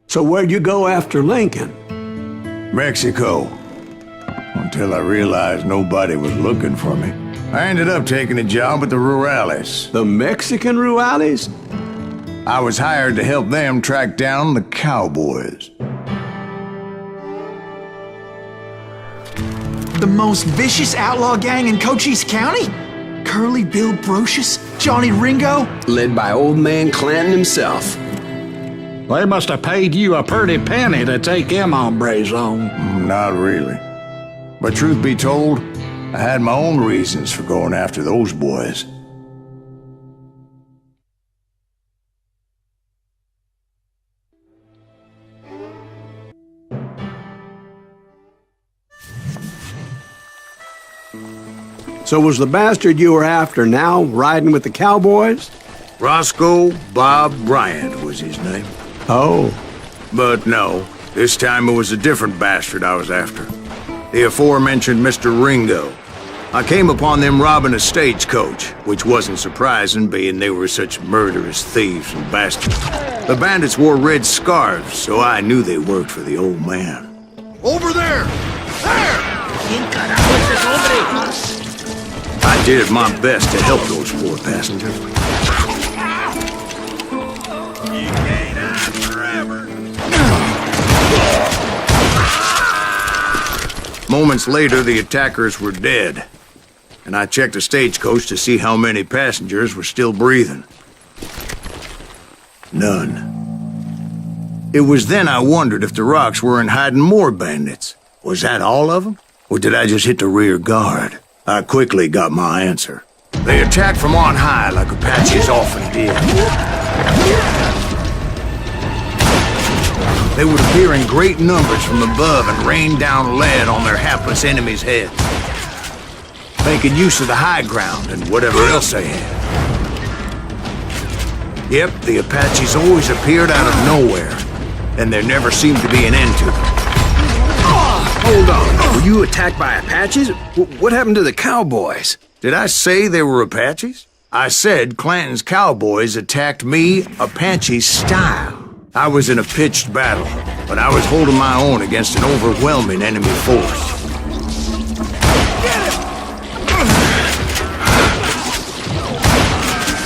So where'd you go after Lincoln? Mexico. Until I realized nobody was looking for me. I ended up taking a job at the Rurales. The Mexican Rurales? I was hired to help them track down the cowboys. The most vicious outlaw gang in Cochise County? Curly Bill Brocious? Johnny Ringo? Led by old man Clanton himself. They must have paid you a pretty penny to take them hombres on. Not really. But truth be told, I had my own reasons for going after those boys. So was the bastard you were after now riding with the cowboys? Roscoe Bob Bryant was his name. Oh. But no, this time it was a different bastard I was after. The aforementioned Mr. Ringo. I came upon them robbing a stagecoach, which wasn't surprising, being they were such murderous thieves and bastards. The bandits wore red scarves, so I knew they worked for the old man. Over there! There! I did my best to help those poor passengers. You can't hide forever. Moments later, the attackers were dead, and I checked the stagecoach to see how many passengers were still breathing. None. It was then I wondered if the rocks weren't hiding more bandits. Was that all of them? Or did I just hit the rear guard? I quickly got my answer. They attacked from on high like Apaches often did. They would appear in great numbers from above and rain down lead on their hapless enemies' heads, making use of the high ground and whatever else they had. Yep, the Apaches always appeared out of nowhere, and there never seemed to be an end to them. Hold on, were you attacked by Apaches? What happened to the cowboys? Did I say they were Apaches? I said Clanton's cowboys attacked me Apache style. I was in a pitched battle, but I was holding my own against an overwhelming enemy force.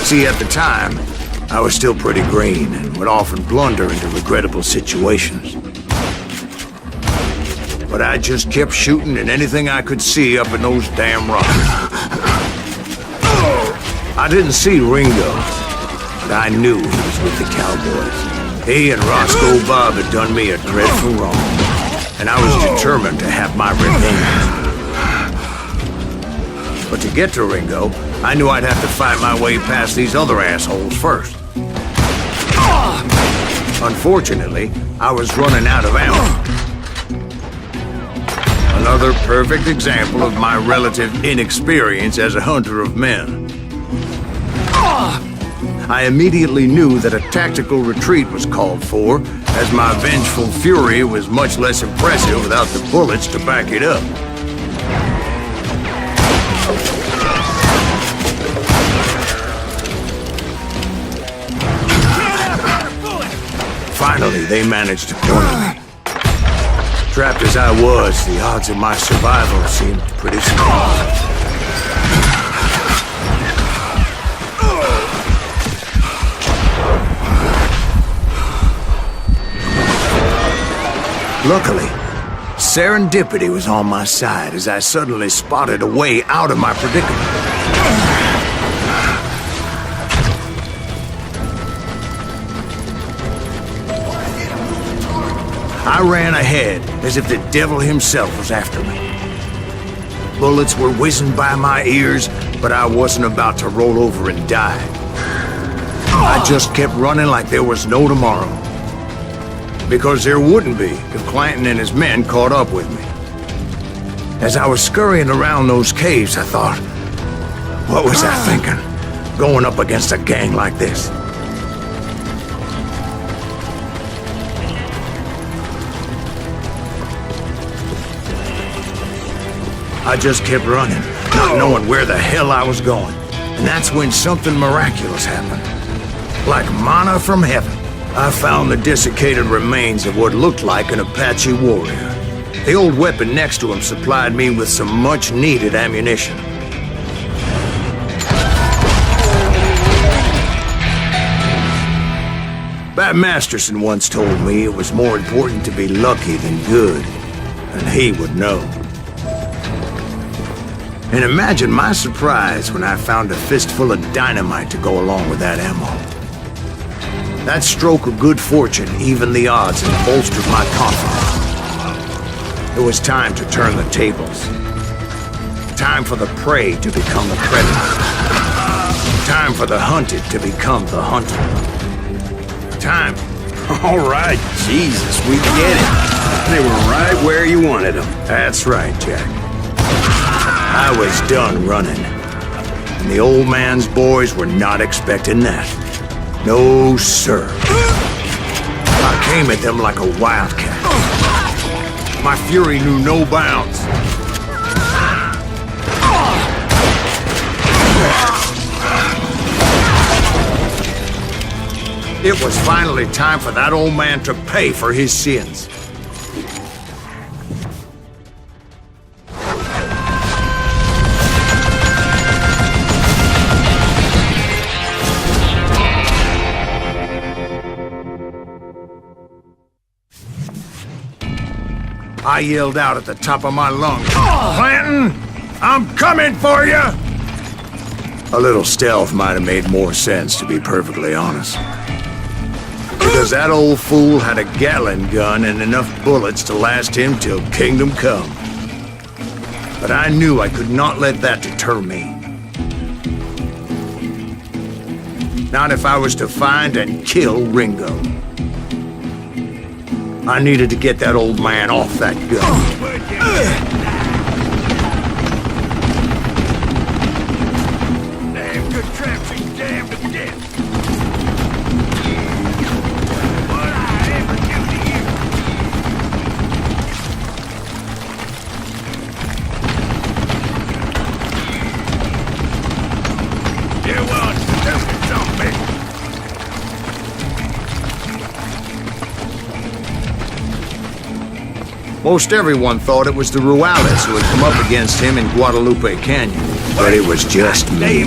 See, at the time, I was still pretty green and would often blunder into regrettable situations. But I just kept shooting at anything I could see up in those damn rocks. I didn't see Ringo, but I knew he was with the cowboys. He and Roscoe Bob had done me a dreadful wrong, and I was determined to have my revenge. But to get to Ringo, I knew I'd have to fight my way past these other assholes first. Unfortunately, I was running out of ammo. Another perfect example of my relative inexperience as a hunter of men. I immediately knew that a tactical retreat was called for, as my vengeful fury was much less impressive without the bullets to back it up. Finally, they managed to corner me. Trapped as I was, the odds of my survival seemed pretty small. Luckily, serendipity was on my side as I suddenly spotted a way out of my predicament. I ran ahead as if the devil himself was after me. Bullets were whizzing by my ears, but I wasn't about to roll over and die. I just kept running like there was no tomorrow. Because there wouldn't be if Clanton and his men caught up with me. As I was scurrying around those caves, I thought, what was I thinking, going up against a gang like this? I just kept running, not knowing where the hell I was going. And that's when something miraculous happened. Like manna from heaven. I found the desiccated remains of what looked like an Apache warrior. The old weapon next to him supplied me with some much-needed ammunition. Bat Masterson once told me it was more important to be lucky than good, and he would know. And imagine my surprise when I found a fistful of dynamite to go along with that ammo. That stroke of good fortune evened the odds and bolstered my confidence. It was time to turn the tables. Time for the prey to become the predator. Time for the hunted to become the hunter. Time. All right, Jesus, we get it. They were right where you wanted them. That's right, Jack. I was done running. And the old man's boys were not expecting that. No, sir. I came at them like a wildcat. My fury knew no bounds. It was finally time for that old man to pay for his sins. I yelled out at the top of my lungs, "Clanton, I'm coming for you!" A little stealth might have made more sense, to be perfectly honest. Because that old fool had a Gatling gun and enough bullets to last him till kingdom come. But I knew I could not let that deter me. Not if I was to find and kill Ringo. I needed to get that old man off that gun. Damn good traps, he's damned to death. What I ever do to you? You want stupid zombie. Most everyone thought it was the Ruales who had come up against him in Guadalupe Canyon. But it was just me.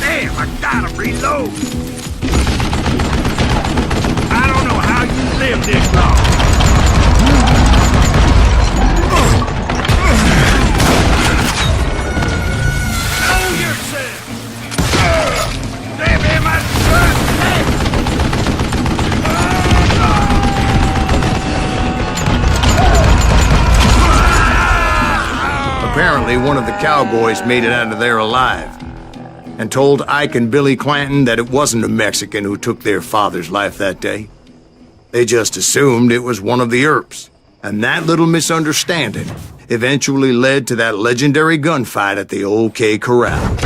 Damn, I gotta reload. I don't know how you lived this long. Know yourself. Damn him, I Apparently, one of the cowboys made it out of there alive and told Ike and Billy Clanton that it wasn't a Mexican who took their father's life that day. They just assumed it was one of the Earps, and that little misunderstanding eventually led to that legendary gunfight at the OK Corral.